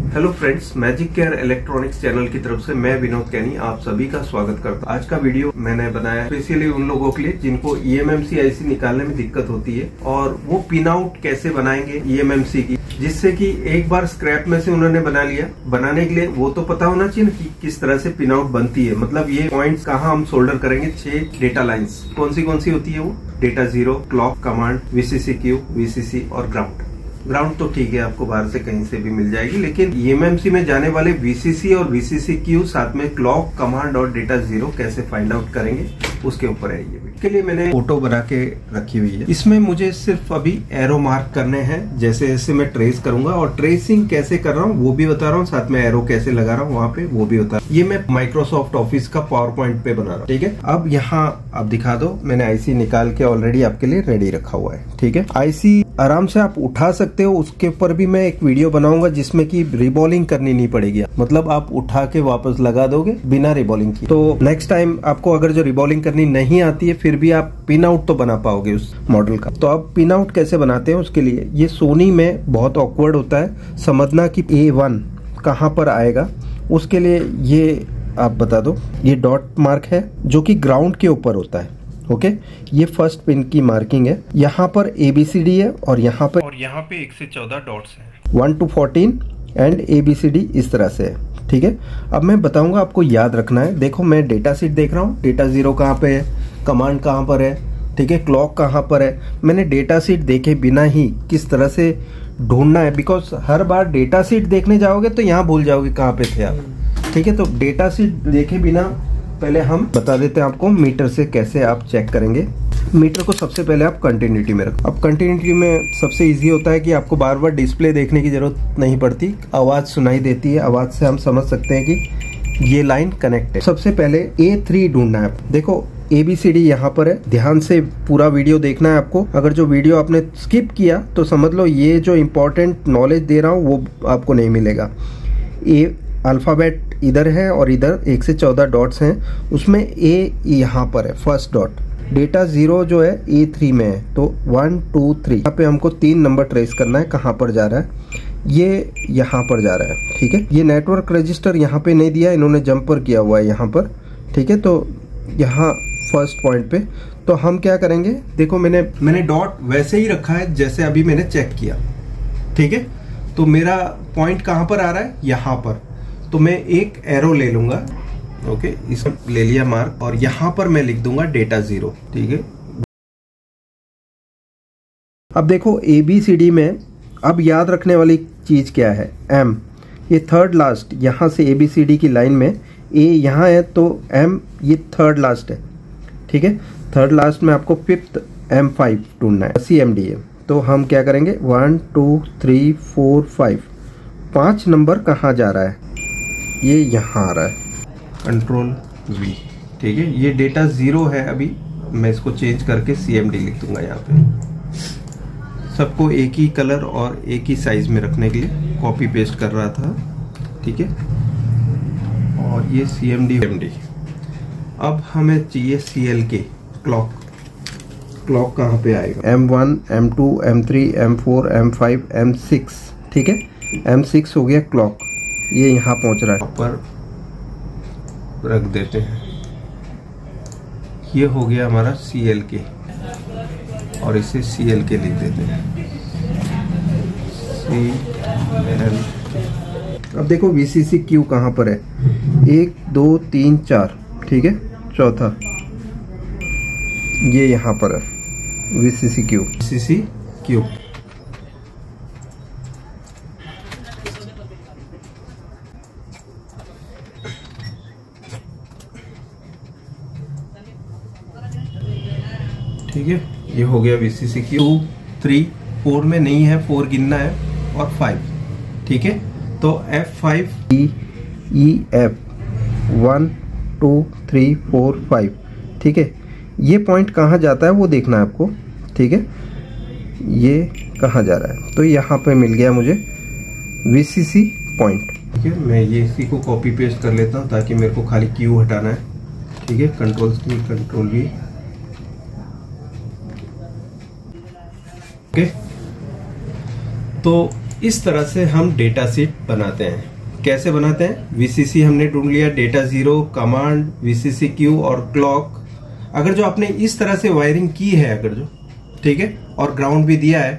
Hello friends, magic care electronics channel की तरफ से मैं विनोद कैनी आप सभी का स्वागत करता हूँ। आज का वीडियो मैंने बनाया स्पेशली उन लोगों के लिए जिनको ईएमएमसी आईसी निकालने में दिक्कत होती है और वो पिन आउट कैसे बनाएंगे ईएमएमसी की, जिससे कि एक बार स्क्रैप में से उन्होंने बना लिया। बनाने के लिए वो तो पता होना चाहिए कि किस तरह से पिन आउट बनती है, मतलब ये पॉइंट्स कहाँ हम सोल्डर करेंगे। 6 डेटा लाइंस कौन सी होती है वो data 0, clock, command, VCC, VCC और ग्राउंड। ग्राउंड तो ठीक है, आपको बाहर से कहीं से भी मिल जाएगी, लेकिन ईएमएमसी में जाने वाले VCC और VCC साथ में क्लॉक, कमांड और डेटा 0 कैसे फाइंड आउट करेंगे उसके ऊपर है ये। के लिए मैंने फोटो बना के रखी हुई है। इसमें मुझे सिर्फ अभी एरो मार्क करने हैं, जैसे जैसे मैं ट्रेस करूंगा और ट्रेसिंग कैसे कर रहा हूँ वो भी बता रहा हूँ, साथ में एरो कैसे लगा रहा हूँ वहाँ पे वो भी बता रहा हूँ। ये मैं माइक्रोसॉफ्ट ऑफिस का पावर पॉइंट पे बना रहा हूँ, ठीक है। अब यहाँ आप दिखा दो, मैंने आईसी निकाल के ऑलरेडी आपके लिए रेडी रखा हुआ है, ठीक है। आईसी आराम से आप उठा सकते हो, उसके ऊपर भी मैं एक वीडियो बनाऊंगा जिसमें कि रिबॉलिंग करनी नहीं पड़ेगी, मतलब आप उठा के वापस लगा दोगे बिना रिबॉलिंग की। तो नेक्स्ट टाइम आपको अगर जो रिबॉलिंग करनी नहीं आती है फिर भी आप पिन आउट तो बना पाओगे उस मॉडल का। तो अब पिन आउट कैसे बनाते हैं उसके लिए, ये सोनी में बहुत ऑकवर्ड होता है समझना कि A1 कहाँ पर आएगा। उसके लिए ये आप बता दो, ये डॉट मार्क है जो कि ग्राउंड के ऊपर होता है, ओके। ये फर्स्ट पिन की मार्किंग है। यहाँ पर ABCD है और यहाँ पे 1 से 14 डॉट्स हैं, 1 to 14 एंड ABCD इस तरह से है, ठीक है। अब मैं बताऊंगा, आपको याद रखना है। देखो मैं डेटा शीट देख रहा हूँ, डेटा 0 कहाँ पे है, कमांड कहाँ पर है, ठीक है, क्लॉक कहाँ पर है। मैंने डेटा शीट देखे बिना ही किस तरह से ढूंढना है, because her bar data sheet देखने जाओगे तो यहाँ भूल जाओगे कहाँ पे थे आप, ठीक है। तो डेटा शीट देखे बिना पहले हम बता देते हैं आपको मीटर से कैसे आप चेक करेंगे। मीटर को सबसे पहले आप कंटिन्यूटी में रखो। अब कंटिन्यूटी में सबसे इजी होता है कि आपको बार बार डिस्प्ले देखने की जरूरत नहीं पड़ती, आवाज सुनाई देती है, आवाज से हम समझ सकते हैं कि ये लाइन कनेक्ट है। सबसे पहले A3 ढूंढना है। देखो ABCD यहाँ पर है, ध्यान से पूरा वीडियो देखना है आपको। अगर जो वीडियो आपने स्किप किया तो समझ लो ये जो इम्पोर्टेंट नॉलेज दे रहा हूँ वो आपको नहीं मिलेगा। अल्फाबेट इधर है और इधर 1 से 14 डॉट्स हैं, उसमें A यहाँ पर है फर्स्ट डॉट। डेटा 0 जो है A3 में है, तो 1 2 3 यहाँ पे हमको 3 नंबर ट्रेस करना है कहाँ पर जा रहा है। ये यहाँ पर जा रहा है, ठीक है। ये नेटवर्क रजिस्टर यहाँ पे नहीं दिया, इन्होंने जंपर किया हुआ है यहाँ पर, ठीक है। तो यहाँ फर्स्ट पॉइंट पे तो हम क्या करेंगे, देखो मैंने डॉट वैसे ही रखा है जैसे अभी मैंने चेक किया, ठीक है। तो मेरा पॉइंट कहाँ पर आ रहा है, यहाँ पर। तो मैं एक एरो ले लूंगा, ओके, इसको ले लिया मार्क और यहाँ पर मैं लिख दूंगा डेटा 0, ठीक है। अब देखो ABCD में अब याद रखने वाली चीज क्या है, M। ये थर्ड लास्ट, यहाँ से ABCD की लाइन में A यहाँ है तो M ये थर्ड लास्ट है, ठीक है। थर्ड लास्ट में आपको 5th M5 ढूंढना है, CMD है। तो हम क्या करेंगे 1 2 3 4 5, 5 नंबर कहाँ जा रहा है, ये यहाँ आ रहा है, कंट्रोल V, ठीक है। ये डेटा 0 है, अभी मैं इसको चेंज करके CMD लिख दूंगा यहाँ पे। सबको एक ही कलर और एक ही साइज में रखने के लिए कॉपी पेस्ट कर रहा था, ठीक है। और ये CMD। अब हमें चाहिए CLK, क्लॉक। क्लॉक कहाँ पे आएगा, M1 M2 M3 M4 M5 M6, ठीक है। M6 हो गया क्लॉक, ये यहाँ पहुंच रहा है, पर रख देते हैं। ये हो गया हमारा CLK और इसे CLK लिख देते हैं, CLK। अब देखो VCC कहाँ पर है, 1 2 3 4, ठीक है। चौथा ये यहाँ पर है VCC। ठीक है, ये हो गया VCC। 2 3 4 में नहीं है, 4 गिनना है और 5, ठीक है। तो F5 EF 1 2 3 4 5, ठीक है। ये पॉइंट कहाँ जाता है वो देखना है आपको, ठीक है। ये कहाँ जा रहा है, तो यहाँ पे मिल गया मुझे VCC पॉइंट, ठीक है। मैं ये इसी को कॉपी पेस्ट कर लेता हूँ ताकि मेरे को खाली Q हटाना है, ठीक है। Control V, okay. तो इस तरह से हम डेटा शीट बनाते हैं। कैसे बनाते हैं? वीसीसी हमने ढूंढ लिया, data zero, command, VCC Q और क्लॉक। अगर जो आपने इस तरह से वायरिंग की है, अगर जो ठीक है, और ग्राउंड भी दिया है,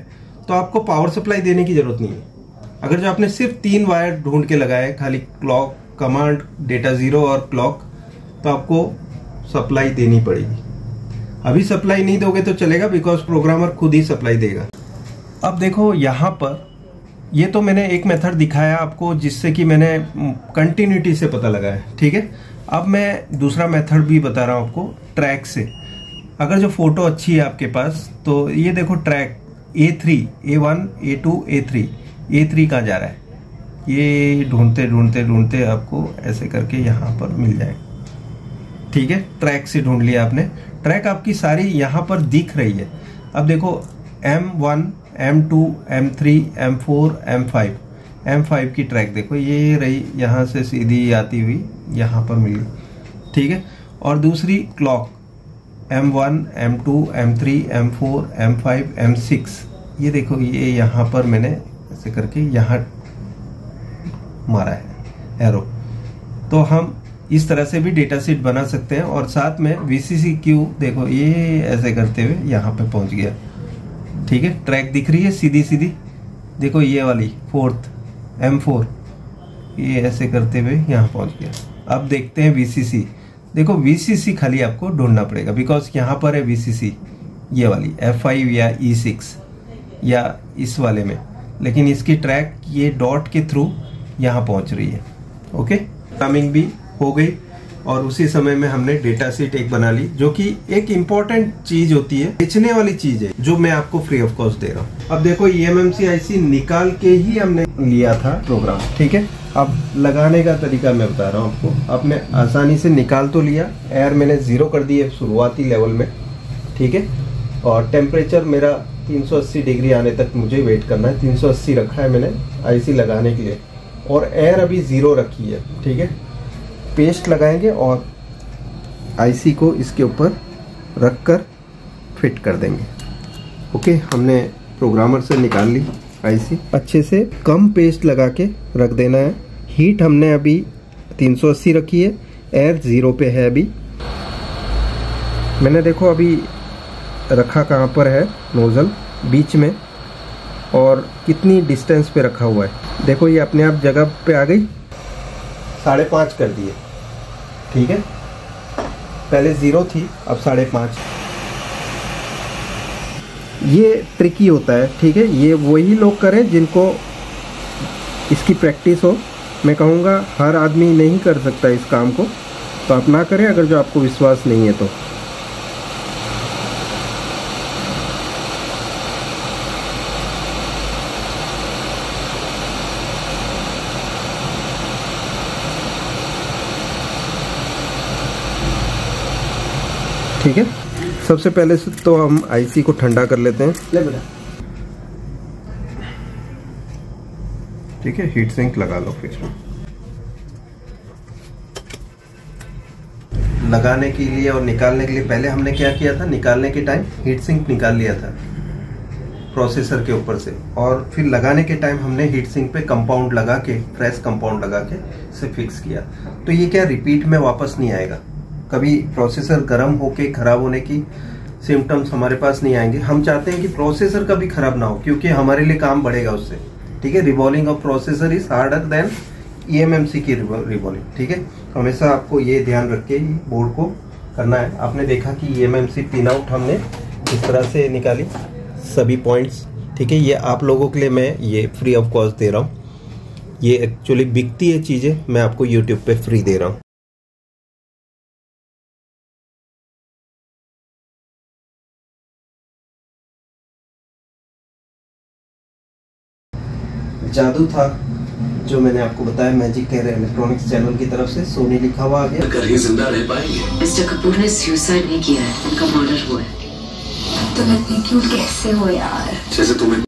तो आपको पावर सप्लाई देने की जरूरत नहीं है। अगर जो आपने सिर्फ 3 वायर ढूंढ के लगाए, खाली क्लॉक, कमांड, डेटा जीरो और क्लॉक, तो आपको सप्लाई देनी पड़ेगी। अभी सप्लाई नहीं दोगे तो चलेगा, बिकॉज प्रोग्रामर खुद ही सप्लाई देगा। अब देखो यहाँ पर ये तो मैंने एक मेथड दिखाया आपको, जिससे कि मैंने कंटिन्यूटी से पता लगाया, ठीक है। अब मैं दूसरा मेथड भी बता रहा हूँ आपको, ट्रैक से। अगर जो फोटो अच्छी है आपके पास, तो ये देखो track A3, A1, A2, A3, A3 कहाँ जा रहा है, ये ढूंढते ढूंढते ढूंढते आपको ऐसे करके यहाँ पर मिल जाएगा, ठीक है। ट्रैक से ढूंढ लिया आपने, ट्रैक आपकी सारी यहाँ पर दिख रही है। अब देखो M1, M2, M3, M4, M5, M5 की ट्रैक देखो, ये रही, यहाँ से सीधी आती हुई यहाँ पर मिली, ठीक है। और दूसरी clock M1, M2, M3, M4, M5, M6, ये देखो, ये यहाँ पर मैंने ऐसे करके यहाँ मारा है एरो। तो हम इस तरह से भी डेटा शीट बना सकते हैं। और साथ में वीसीसी क्यू देखो, ये ऐसे करते हुए यहाँ पे पहुँच गया, ठीक है। ट्रैक दिख रही है सीधी सीधी, देखो ये वाली 4th M4, ये ऐसे करते हुए यहाँ पहुँच गया। अब देखते हैं वीसीसी। देखो वीसीसी खाली आपको ढूंढना पड़ेगा, बिकॉज यहाँ पर है वीसीसी, ये वाली F5 या E6 या इस वाले में, लेकिन इसकी ट्रैक ये डॉट के थ्रू यहाँ पहुँच रही है। ओके, प्रोग्रामिंग भी हो गई और उसी समय में हमने डेटा शीट एक बना ली, जो कि एक इम्पोर्टेंट चीज होती है, बेचने वाली चीज है, जो मैं आपको फ्री ऑफ कॉस्ट दे रहा हूँ। अब देखो eMMC IC निकाल के ही हमने लिया था प्रोग्राम, ठीक है। अब लगाने का तरीका मैं बता रहा हूँ आपको। आपने आसानी से निकाल तो लिया, एयर मैंने 0 कर दी है शुरुआती लेवल में, ठीक है। और टेम्परेचर मेरा 380 डिग्री आने तक मुझे वेट करना है, 380 रखा है मैंने IC लगाने के लिए, और एयर अभी 0 रखी है, ठीक है। पेस्ट लगाएंगे और IC को इसके ऊपर रखकर फिट कर देंगे। ओके, हमने प्रोग्रामर से निकाल ली IC। अच्छे से कम पेस्ट लगा के रख देना है। हीट हमने अभी 380 रखी है, एयर 0 पे है अभी। मैंने देखो अभी रखा कहाँ पर है, नोजल बीच में, और कितनी डिस्टेंस पे रखा हुआ है। देखो ये अपने आप जगह पे आ गई, 5.5 कर दिए, ठीक है। पहले 0 थी, अब 5.5। ये ट्रिकी होता है, ठीक है। ये वही लोग करें जिनको इसकी प्रैक्टिस हो। मैं कहूँगा हर आदमी नहीं कर सकता इस काम को, तो आप ना करें अगर जो आपको विश्वास नहीं है तो। ठीक है, सबसे पहले से तो हम IC को ठंडा कर लेते हैं। ले बेटा, ठीक है। हीट सिंक लगा लो। फिर लगाने के लिए और निकालने के लिए पहले हमने क्या किया था, निकालने के टाइम हीट सिंक निकाल लिया था प्रोसेसर के ऊपर से, और फिर लगाने के टाइम हमने हीट सिंक पे कंपाउंड लगा के, फ्रेश कंपाउंड लगा के इसे फिक्स किया। तो ये क्या रिपीट में वापस नहीं आएगा, कभी प्रोसेसर गर्म होके खराब होने की सिम्टम्स हमारे पास नहीं आएंगे। हम चाहते हैं कि प्रोसेसर कभी खराब ना हो, क्योंकि हमारे लिए काम बढ़ेगा उससे, ठीक है। Revolving of processor is harder than eMMC की रिवॉल्विंग, ठीक है। हमेशा आपको ये ध्यान रख के बोर्ड को करना है। आपने देखा कि eMMC पिन आउट हमने इस तरह से निकाली सभी पॉइंट्स, ठीक है। ये आप लोगों के लिए मैं ये फ्री ऑफ कॉस्ट दे रहा हूँ। ये एक्चुअली बिकती है चीजें, मैं आपको यूट्यूब पे फ्री दे रहा हूँ। जादू था जो मैंने आपको बताया, मैजिक केयर इलेक्ट्रॉनिक्स चैनल की तरफ से। सोनी लिखा हुआ आ गया। कहीं जिंदा रह पाएंगे। मिस्टर कपूर ने सुसाइड नहीं किया है, उनका मर्डर हुआ है। तो इतनी क्यूट कैसे हो यार? जैसे तुम्हें